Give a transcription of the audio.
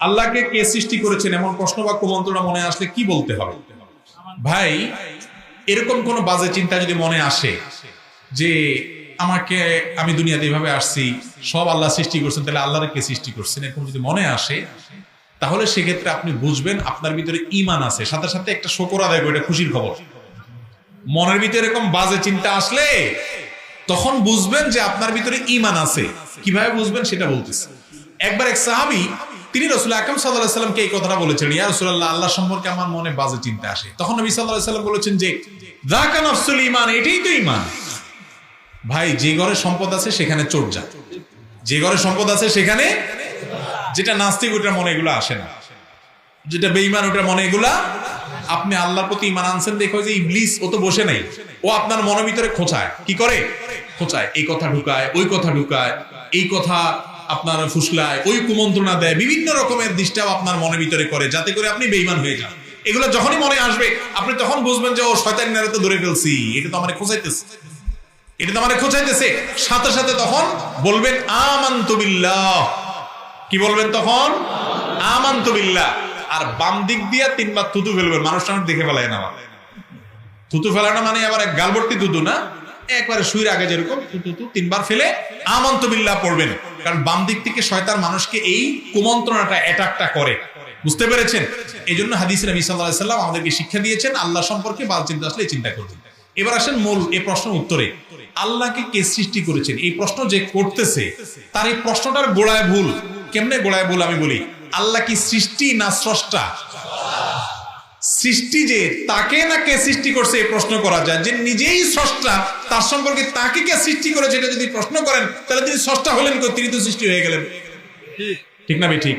আল্লাহকে কে সৃষ্টি করেছেন এমন প্রশ্ন বা কুমন্ত্রণা মনে আসলে কি বলতে হবে? ভাই, এরকম কোন বাজে চিন্তা যদি মনে আসে যে আমি দুনিয়াতে এইভাবে আসছি, সব আল্লাহ সৃষ্টি করছেন, তাহলে আল্লাহর কে সৃষ্টি করছেন, এরকম যদি মনে আসে, তাহলে সেক্ষেত্রে আপনি বুঝবেন আপনার ভিতরে ঈমান আছে। সাথে সাথে একটা শুকর আদায় করে, এটা খুশির খবর। মনের ভিতরে এরকম বাজে চিন্তা আসলে তখন বুঝবেন যে আপনার ভিতরে ঈমান আছে। কিভাবে বুঝবেন সেটা বলতেছি। একবার এক সাহাবী, তিনি রাসূল আকরাম সাল্লাল্লাহু আলাইহি ওয়াসাল্লামকে এই কথাটা বলেছেন, ইয়া রাসূলুল্লাহ, আল্লাহ সম্পর্কে আমার মনে বাজে চিন্তা আসে। তখন নবী সাল্লাল্লাহু আলাইহি ওয়াসাল্লাম বলেছেন যে যাকা নাফসুল ঈমান, এটাই তো ঈমান। ভাই, যে ঘরে সম্পদ আছে সেখানে চোর যায়, যে ঘরে সম্পদ আছে সেখানে, যেটা নাস্তিক ওটার মনে এগুলো আসে না, যেটা বেঈমান ওটার মনে এগুলা। আপনি আল্লাহর প্রতি ঈমান আনছেন, দেখো যে ইবলিস ও তো বসে নাই, ও আপনার মনের ভিতরে খোঁচায়। কি করে? খোঁচায়, এই কথা ঢুকায়, ওই কথা ঢুকায়, এই কথা আপনার ফুসলায়, ওই কুমন্ত্রণা দেয়, বিভিন্ন রকমের দৃষ্টাও আপনার মনের ভিতরে করে, যাতে করে আপনি বেঈমান হয়ে যান। এগুলো যখনই মনে আসবে আপনি তখন বুঝবেন যে ও শয়তান নারে তো ধরে ফেলছি, এটা তো আমারে খোঁচাইতেছে, এটা তো আমারে খোঁচাইতেছে। সাথে সাথে তখন বলবেন আমানতু বিল্লাহ। কি বলবেন তখন? আমানতু বিল্লাহ। আর বাম দিক দিয়ে 3 বার থুতু ফেলবেন। মানুষ দেখে ফেলায় না, থুতু ফেলানো মানে আবার এক গালবর্তি থুতু না, একবারে শুইর আগে যেরকম থুতু 3 বার ফেলে আমানতু বিল্লাহ পড়বেন। কারণ বাম দিক থেকে শয়তান মানুষকে এই কুমন্ত্রণাটা অ্যাটাকটা করে। বুঝতে পেরেছেন? এই জন্য হাদিসে নবী সাল্লাল্লাহু আলাইহি ওয়াসাল্লাম আমাদেরকে শিক্ষা দিয়েছেন আল্লাহ সম্পর্কে বাজে চিন্তা আসলে চিন্তা করবেন। এবার আসেন মূল এই প্রশ্নের উত্তরে। আল্লাহকে কে সৃষ্টি করেছেন, এই প্রশ্ন যে করতেছে তার এই প্রশ্নটার গোড়ায় ভুল। কেমনে গোড়ায় ভুল আমি বলি। আল্লাহ কি সৃষ্টি না স্রষ্টা? সৃষ্টি যে তাকে না কে সৃষ্টি করছে এই প্রশ্ন করা যায়। যে নিজেই স্রষ্টা, তার সম্পর্কে তাকে কে সৃষ্টি করেছে এটা যদি প্রশ্ন করেন, তাহলে তিনি স্রষ্টা হলেন কই? তিনি তো সৃষ্টি হয়ে গেলেন। ঠিক না ভাই? ঠিক।